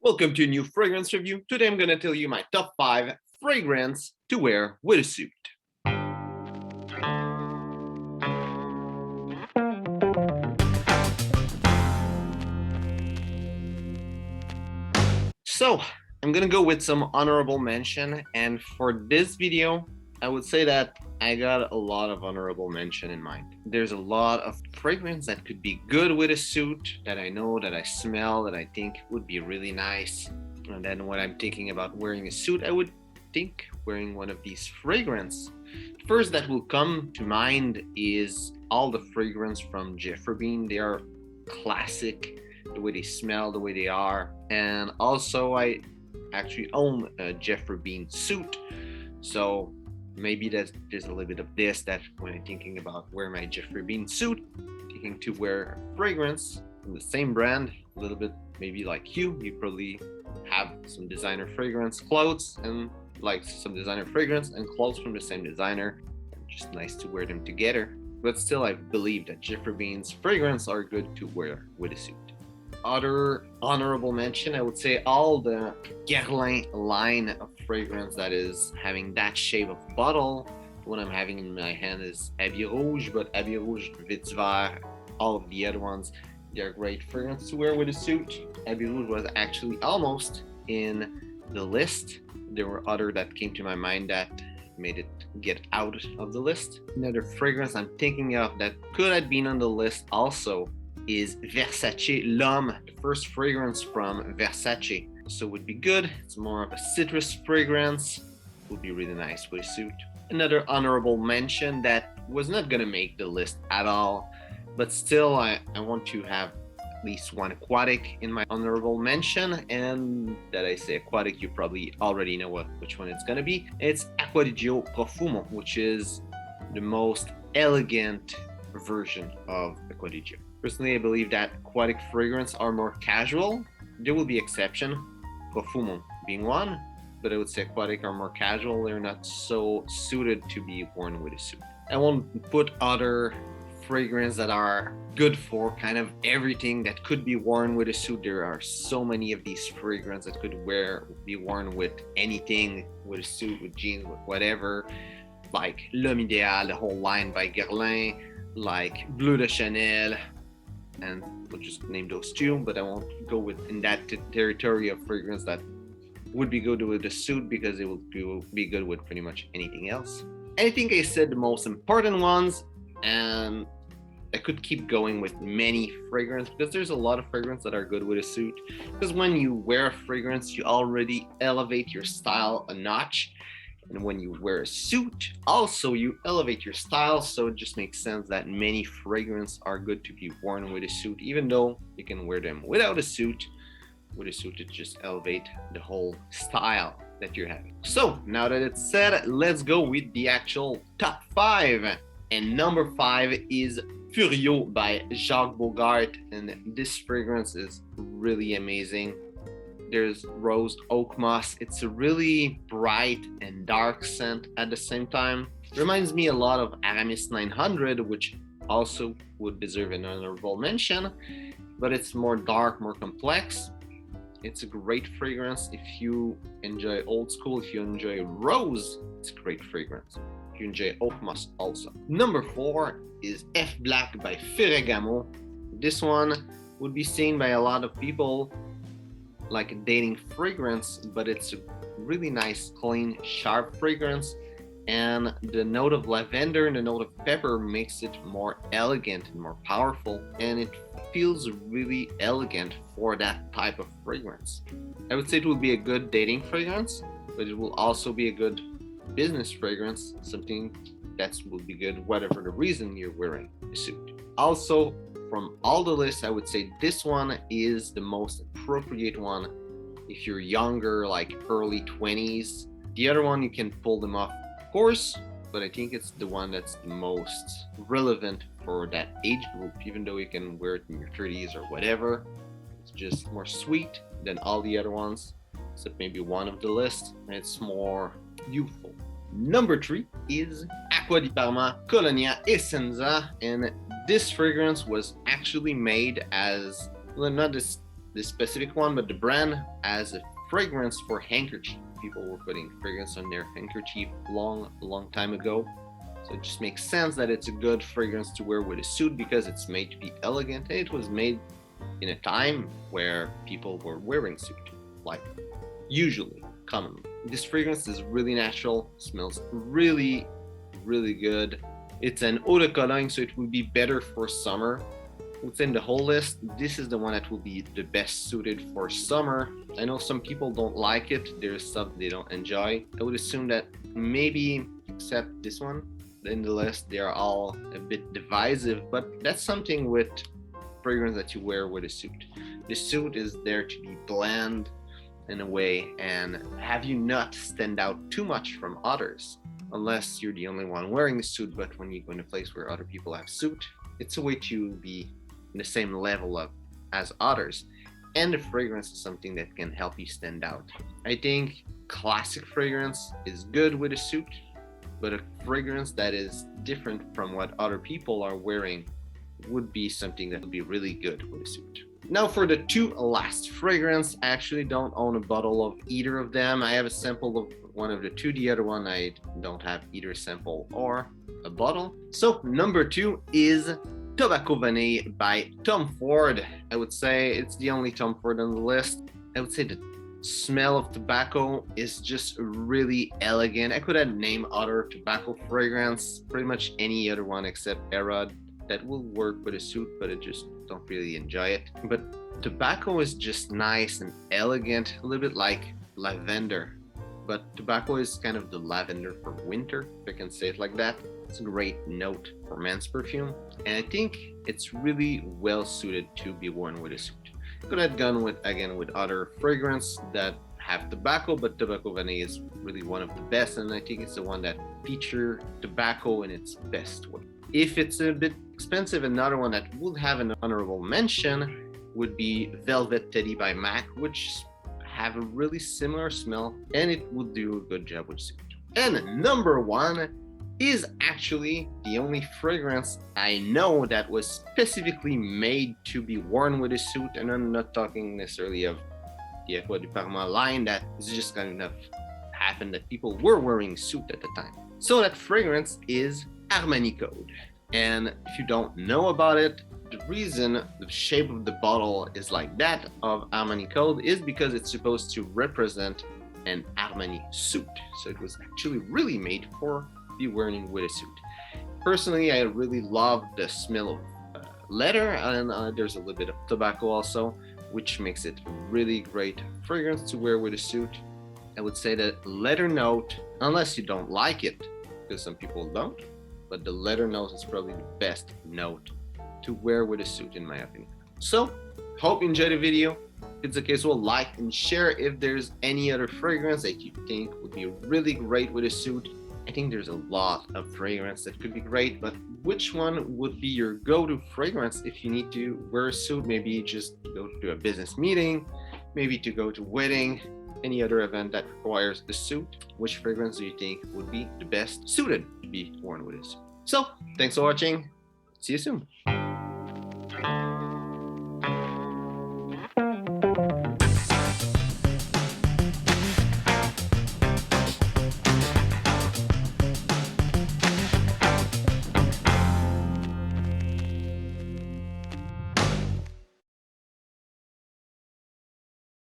Welcome to a new fragrance review. Today I'm going to tell you my top 5 fragrance to wear with a suit. So I'm going to go with some honorable mention, and for this video I would say that I got a lot of honorable mention in mind. There's a lot of fragrance that could be good with a suit that I know, that I smell, that I think would be really nice. And then when I'm thinking about wearing a suit, I would think wearing one of these fragrance. First that will come to mind is all the fragrance from Geoffrey Beene. They are classic, the way they smell, the way they are. And also I actually own a Geoffrey Beene suit, so maybe there's a little bit of this, that when I'm thinking about wearing my Geoffrey Beene suit, thinking to wear a fragrance from the same brand, a little bit maybe like you probably have some designer fragrance clothes and like some designer fragrance and clothes from the same designer. Just nice to wear them together. But still, I believe that Geoffrey Beane's fragrance are good to wear with a suit. Other honorable mention, I would say all the Guerlain line of fragrance that is having that shape of bottle. The one I'm having in my hand is Habit Rouge, but Habit Rouge, Vetiver, all of the other ones, they're great fragrance to wear with a suit. Habit Rouge was actually almost in the list. There were other that came to my mind that made it get out of the list. Another fragrance I'm thinking of that could have been on the list also is Versace L'homme, the first fragrance from Versace. So it would be good. It's more of a citrus fragrance. Would be really nice with a suit. Another honorable mention that was not gonna make the list at all, but still I want to have at least one aquatic in my honorable mention. And that I say aquatic, you probably already know which one it's gonna be. It's Acqua Di Gio Profumo, which is the most elegant version of Acqua Di Gio. Personally, I believe that aquatic fragrance are more casual. There will be exception, Profumo being one, but I would say aquatic are more casual. They're not so suited to be worn with a suit. I won't put other fragrance that are good for kind of everything that could be worn with a suit. There are so many of these fragrances that could be worn with anything, with a suit, with jeans, with whatever, like L'homme idéal, the whole line by Guerlain, like Bleu de Chanel, and we'll just name those two, but I won't go in that territory of fragrance that would be good with a suit, because it will be good with pretty much anything else. I think I said the most important ones, and I could keep going with many fragrances because there's a lot of fragrances that are good with a suit. Because when you wear a fragrance, you already elevate your style a notch. And when you wear a suit, also you elevate your style. So it just makes sense that many fragrances are good to be worn with a suit, even though you can wear them without a suit. With a suit, it just elevate the whole style that you're having. So now that it's said, let's go with the actual top 5. And number 5 is Furyo by Jacques Bogart. And this fragrance is really amazing. There's rose oak moss. It's a really bright and dark scent at the same time. Reminds me a lot of Aramis 900, which also would deserve an honorable mention, but it's more dark, more complex. It's a great fragrance if you enjoy old school. If you enjoy rose, it's a great fragrance. If you enjoy oak moss also. Number 4 is F Black by Ferragamo. This one would be seen by a lot of people like a dating fragrance, but it's a really nice, clean, sharp fragrance. And the note of lavender and the note of pepper makes it more elegant and more powerful. And it feels really elegant for that type of fragrance. I would say it will be a good dating fragrance, but it will also be a good business fragrance, something that will be good whatever the reason you're wearing a suit. Also, from all the lists, I would say this one is the most appropriate one if you're younger, like early 20s. The other one, you can pull them off, of course, but I think it's the one that's the most relevant for that age group, even though you can wear it in your 30s or whatever. It's just more sweet than all the other ones, except maybe one of the list, and it's more youthful. Number 3 is Acqua di Parma, Colonia, Essenza, and this fragrance was actually made as, well, not this this specific one, but the brand has a fragrance for handkerchief. People were putting fragrance on their handkerchief long time ago. So it just makes sense that it's a good fragrance to wear with a suit because it's made to be elegant, and it was made in a time where people were wearing suit, like usually, commonly. This fragrance is really natural, smells really good. It's an eau de cologne, so it will be better for summer. Within the whole list, this is the one that will be the best suited for summer. I know some people don't like it. There's stuff they don't enjoy. I would assume that maybe, except this one, in the list, they are all a bit divisive, but that's something with fragrance that you wear with a suit. The suit is there to be bland in a way and have you not stand out too much from others, unless you're the only one wearing the suit. But when you go in a place where other people have suit, it's a way to be in the same level of as others, and the fragrance is something that can help you stand out. I think classic fragrance is good with a suit, but a fragrance that is different from what other people are wearing would be something that would be really good with a suit. Now for the two last fragrance, I actually don't own a bottle of either of them. I have a sample of one of the two, the other one I don't have either sample or a bottle. So number 2 is Tobacco Vanille by Tom Ford. I would say it's the only Tom Ford on the list. I would say the smell of tobacco is just really elegant. I could have named other tobacco fragrance, pretty much any other one except Erod, that will work with a suit, but I just don't really enjoy it. But tobacco is just nice and elegant, a little bit like lavender, but tobacco is kind of the lavender for winter, if I can say it like that. It's a great note for men's perfume, and I think it's really well suited to be worn with a suit. Could have gone with other fragrance that have tobacco, but Tobacco Vanille is really one of the best, and I think it's the one that feature tobacco in its best way. If it's a bit expensive, another one that would have an honorable mention would be Velvet Teddy by MAC, which have a really similar smell, and it would do a good job with suit. And number 1 is actually the only fragrance I know that was specifically made to be worn with a suit, and I'm not talking necessarily of the Acqua Di Parma line that is just kind of happened that people were wearing suit at the time. So that fragrance is Armani Code. And if you don't know about it, the reason the shape of the bottle is like that of Armani Code is because it's supposed to represent an Armani suit. So it was actually really made for be wearing with a suit. Personally, I really love the smell of leather, and there's a little bit of tobacco also, which makes it a really great fragrance to wear with a suit. I would say that leather note, unless you don't like it, because some people don't, but the leather note is probably the best note to wear with a suit in my opinion. So, hope you enjoyed the video. If it's the case, well, like and share if there's any other fragrance that you think would be really great with a suit. I think there's a lot of fragrance that could be great, but which one would be your go-to fragrance if you need to wear a suit? Maybe just go to a business meeting, maybe to go to a wedding, any other event that requires a suit. Which fragrance do you think would be the best suited to be worn with a suit? So, thanks for watching. See you soon.